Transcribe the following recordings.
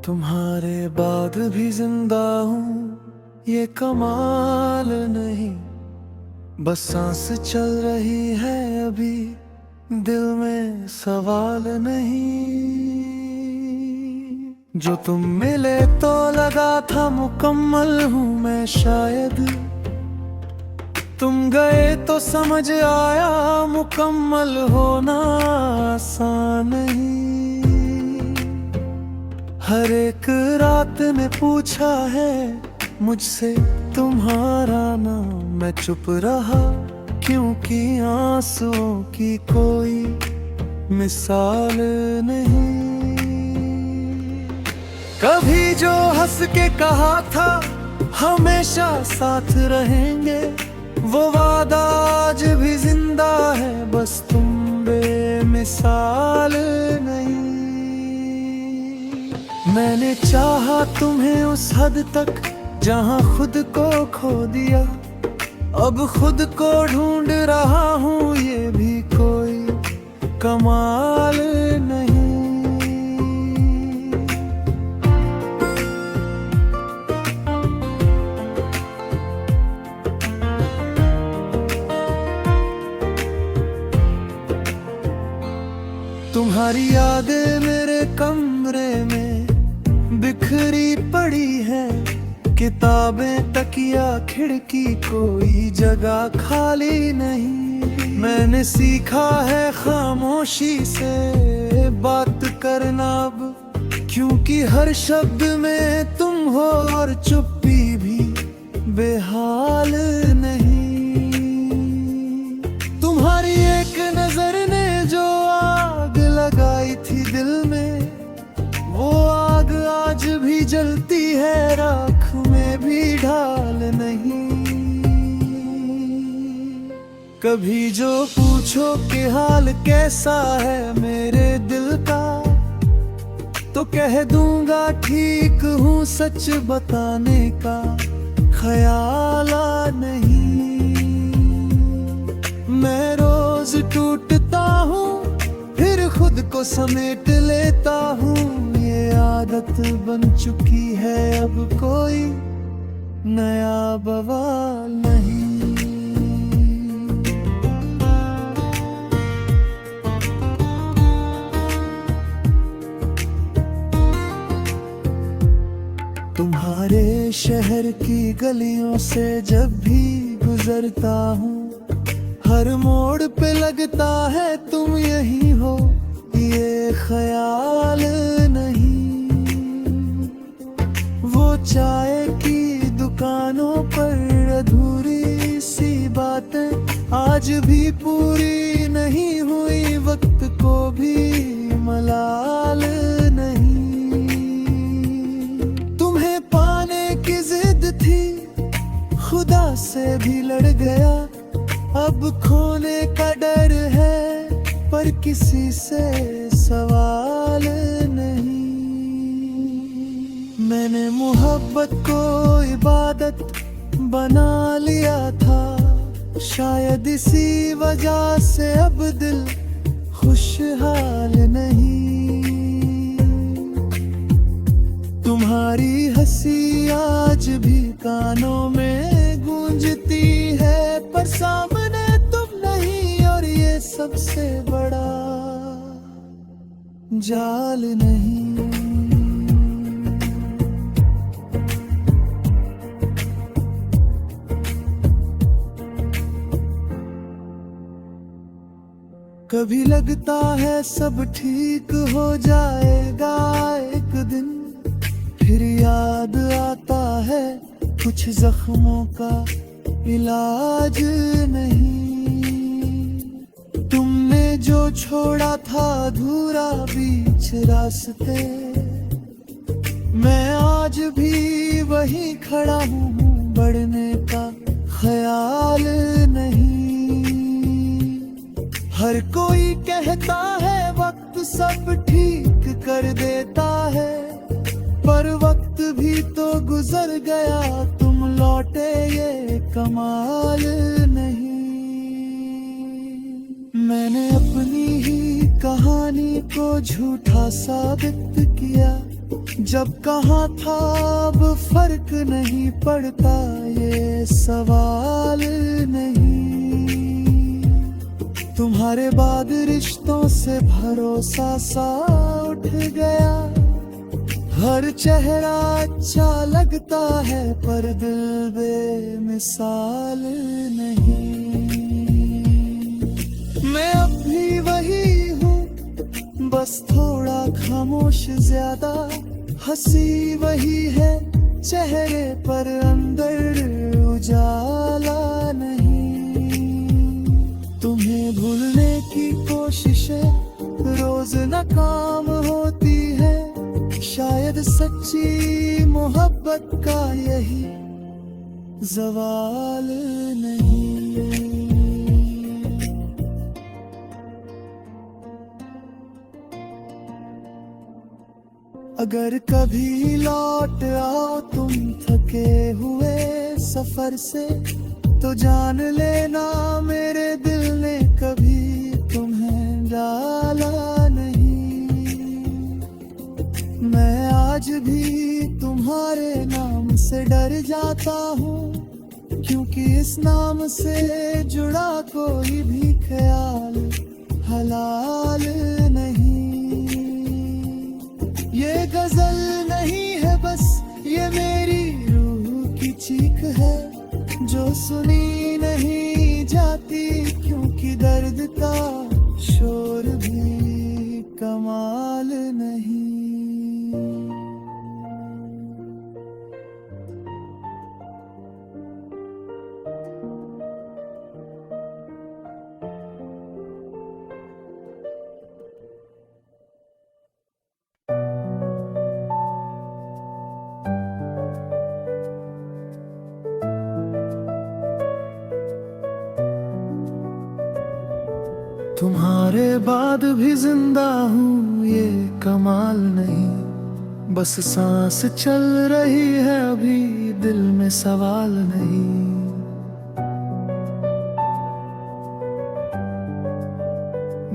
तुम्हारे बाद भी जिंदा हूँ, ये कमाल नहीं। बस सांस चल रही है अभी, दिल में सवाल नहीं। जो तुम मिले तो लगा था मुकम्मल हूँ मैं शायद, तुम गए तो समझ आया मुकम्मल होना आसान नहीं। हर एक रात ने पूछा है मुझसे तुम्हारा नाम, मैं चुप रहा क्योंकि आंसुओं की कोई मिसाल नहीं। कभी जो हंस के कहा था हमेशा साथ रहेंगे, वो वादा आज भी जिंदा है, बस तुम बेमिसाल नहीं। मैंने चाहा तुम्हें उस हद तक जहां खुद को खो दिया, अब खुद को ढूंढ रहा हूँ, ये भी कोई कमाल नहीं। तुम्हारी यादें मेरे कमरे में बिखरी पड़ी है, किताबें तकिया खिड़की कोई जगह खाली नहीं। मैंने सीखा है खामोशी से बात करना अब, क्योंकि हर शब्द में तुम हो और चुप्पी भी बेहाल नहीं। तुम्हारी एक नजर ने जो आग लगाई थी दिल में, वो आग आज भी जलती है, राख में भी ढाल नहीं। कभी जो पूछो कि हाल कैसा है मेरे दिल का, तो कह दूंगा ठीक हूँ, सच बताने का ख्याल नहीं। मैं रोज टूटता हूँ फिर खुद को समेट लेता हूँ, ये आदत बन चुकी है, अब कोई नया बवाल नहीं। तुम्हारे शहर की गलियों से जब भी गुजरता हूँ, हर मोड़ पे लगता है तुम यही हो, ये ख्याल नहीं। वो चाय की दुकानों पर अधूरी सी बातें आज भी पूरी नहीं हुई, वक्त को भी मलाल नहीं। तुम्हें पाने की जिद थी, खुदा से भी लड़ गया, अब खोने का डर है, पर किसी से सवाल नहीं। मैंने मोहब्बत को इबादत बना लिया था, शायद इसी वजह से अब दिल खुशहाल नहीं। तुम्हारी हंसी आज भी कानों में गूंजती है, पर सामने तुम नहीं, और ये सबसे बड़ा जाल नहीं। कभी लगता है सब ठीक हो जाएगा एक दिन, फिर याद आता है कुछ जख्मों का इलाज नहीं। तुमने जो छोड़ा था अधूरा बीच रास्ते, मैं आज भी वहीं खड़ा हूँ, बढ़ने का ख्याल नहीं। हर कोई कहता है वक्त सब ठीक कर देता है, पर वक्त भी तो गुजर गया, तुम लौटे ये कमाल नहीं। मैंने अपनी ही कहानी को झूठा साबित किया, जब कहाँ था अब फर्क नहीं पड़ता, ये सवाल नहीं। तुम्हारे बाद रिश्तों से भरोसा सा उठ गया। हर चेहरा अच्छा लगता है पर दिल बेमिसाल नहीं। मैं अब भी वही हूँ, बस थोड़ा खामोश ज्यादा। हंसी वही है चेहरे पर, अंदर उजाला नहीं। तुम्हें भूलने की कोशिशें रोज नाकाम होती है। शायद सच्ची मोहब्बत का यही ज़वाल नहीं। अगर कभी लौट आओ तुम थके हुए सफर से, तो जान लेना मेरे दिल ने कभी तुम्हें डाला नहीं। मैं आज भी तुम्हारे नाम से डर जाता हूँ, क्योंकि इस नाम से जुड़ा कोई भी ख्याल हलाल नहीं। ये गजल नहीं है बस, ये मेरी रूह की चीख है, जो सुनी नहीं जाती, क्योंकि दर्द का शोर भी कमाल नहीं। तुम्हारे बाद भी जिंदा हूँ, ये कमाल नहीं। बस सांस चल रही है अभी, दिल में सवाल नहीं।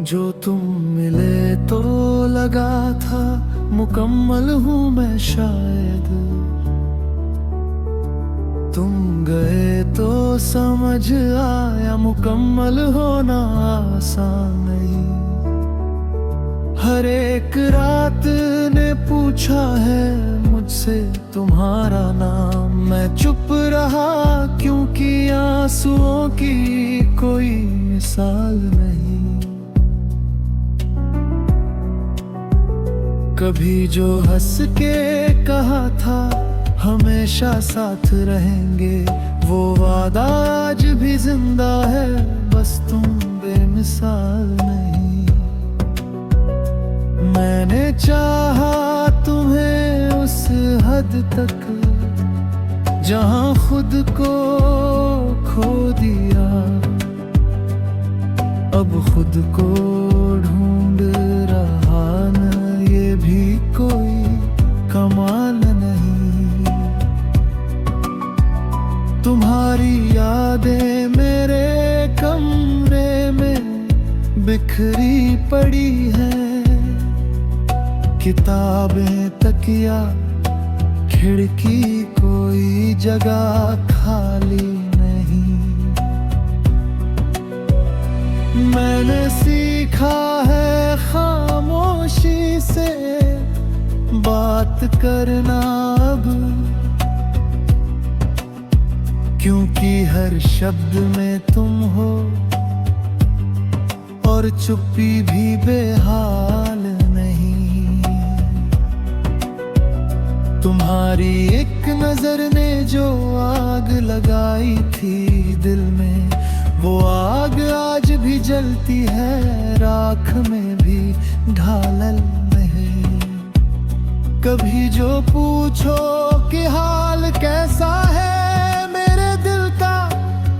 जो तुम मिले तो लगा था मुकम्मल हूँ मैं शायद। तुम गए तो समझ आया मुकम्मल होना आसान नहीं। हर एक रात ने पूछा है मुझसे तुम्हारा नाम, मैं चुप रहा क्योंकि आंसुओं की कोई मिसाल नहीं। कभी जो हंस के कहा था हमेशा साथ रहेंगे, वो वादा आज भी जिंदा है, बस तुम बेमिसाल नहीं। मैंने चाहा तुम्हें उस हद तक जहां खुद को खो दिया। अब खुद को ढूंढ रहा न, ये भी कोई कमाल नहीं। तुम्हारी यादें मेरे कमरे में बिखरी पड़ी हैं। किताबें, तकिया, खिड़की, कोई जगह खाली नहीं। मैंने सीखा है खामोशी से बात करना अब, क्योंकि हर शब्द में तुम हो और चुप्पी भी बेहाल नहीं। तुम्हारी एक नजर ने जो आग लगाई थी दिल में, वो आग आज भी जलती है, राख में भी ढालल नहीं। कभी जो पूछो कि हाल कैसा है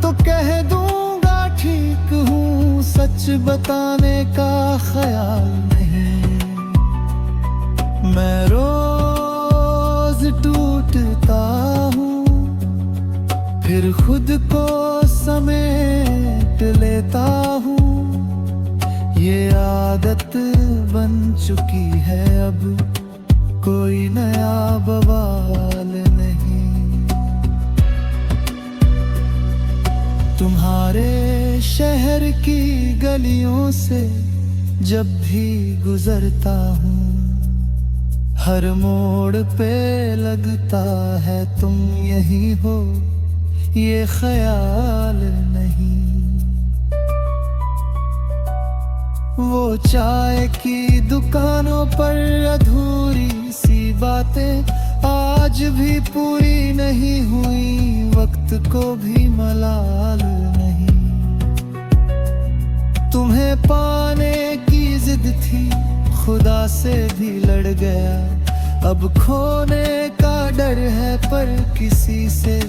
तो कह दूंगा ठीक हूँ, सच बताने का ख्याल नहीं। मैं रोज टूटता हूँ, फिर खुद को समेट लेता हूँ। ये आदत बन चुकी है अब, कोई नया बवाल नहीं। तुम्हारे शहर की गलियों से जब भी गुजरता हूँ, हर मोड़ पे लगता है तुम यही हो, ये ख्याल नहीं। वो चाय की दुकानों पर अधूरी सी बातें आज भी पूरी नहीं हुई, वक्त को भी मलाल नहीं। तुम्हें पाने की जिद थी, खुदा से भी लड़ गया, अब खोने का डर है पर किसी से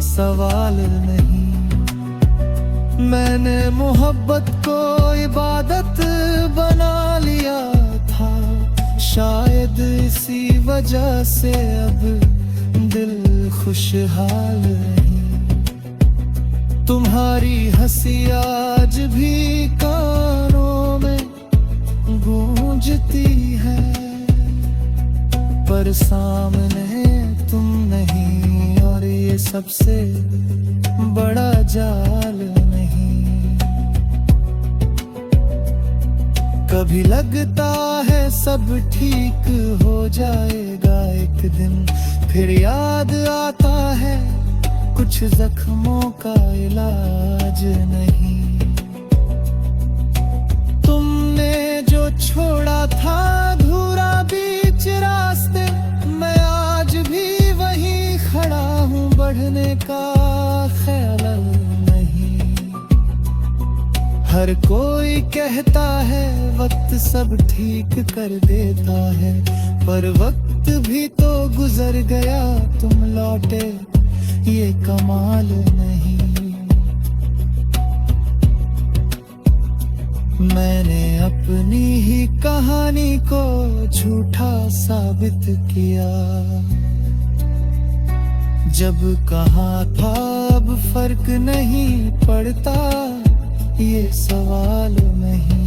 सवाल नहीं। मैंने मोहब्बत को इबादत बना लिया था, शायद इसी वजह से अब दिल खुशहाल नहीं। तुम्हारी हंसी आज भी कानों में गूंजती है, पर सामने तुम नहीं, और ये सबसे बड़ा जाल नहीं। कभी लगता है सब ठीक हो जाएगा एक दिन, फिर याद आता है कुछ जख्मों का इलाज नहीं। तुमने जो छोड़ा था अधूरा बीच रास्ते, मैं आज भी वहीं खड़ा हूँ, बढ़ने का ख्याल नहीं। हर कोई कहता है वक्त सब ठीक कर देता है, पर वक्त भी तो गुजर गया, तुम लौटे ये कमाल नहीं। मैंने अपनी ही कहानी को झूठा साबित किया, जब कहा था अब फर्क नहीं पड़ता, ये सवाल नहीं।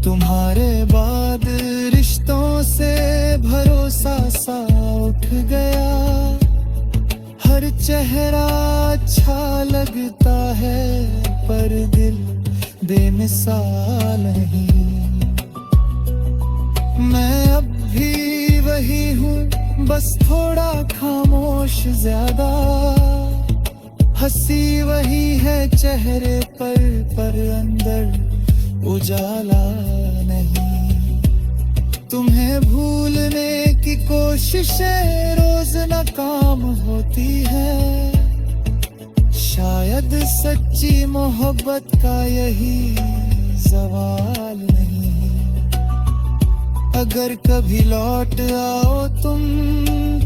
तुम्हारे बाद रिश्तों से भरोसा सा उठ गया, हर चेहरा अच्छा लगता है पर दिल बेमिसाल नहीं। मैं अब भी वही हूँ, बस थोड़ा खामोश ज्यादा, हंसी वही है चेहरे पर अंदर उजाला नहीं। तुम्हें भूलने की कोशिशें रोज नाकाम होती है, शायद सच्ची मोहब्बत का यही सवाल नहीं। अगर कभी लौट आओ तुम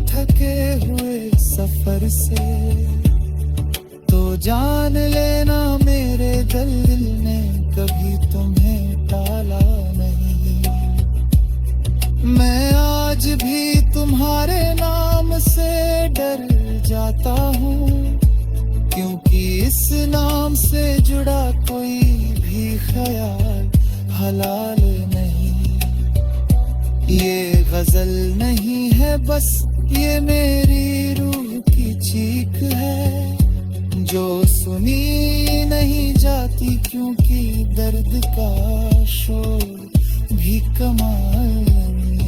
थके हुए सफर से, तो जान लेना मेरे दिल ने कभी तुम्हें टाला नहीं। मैं आज भी तुम्हारे नाम से डर जाता हूँ, क्योंकि इस नाम से जुड़ा कोई भी ख्याल हलाल नहीं। ये गजल नहीं है बस, ये मेरी रूह की चीख है, जो सुनी नहीं जाती क्योंकि दर्द का शोर भी कमाल नहीं।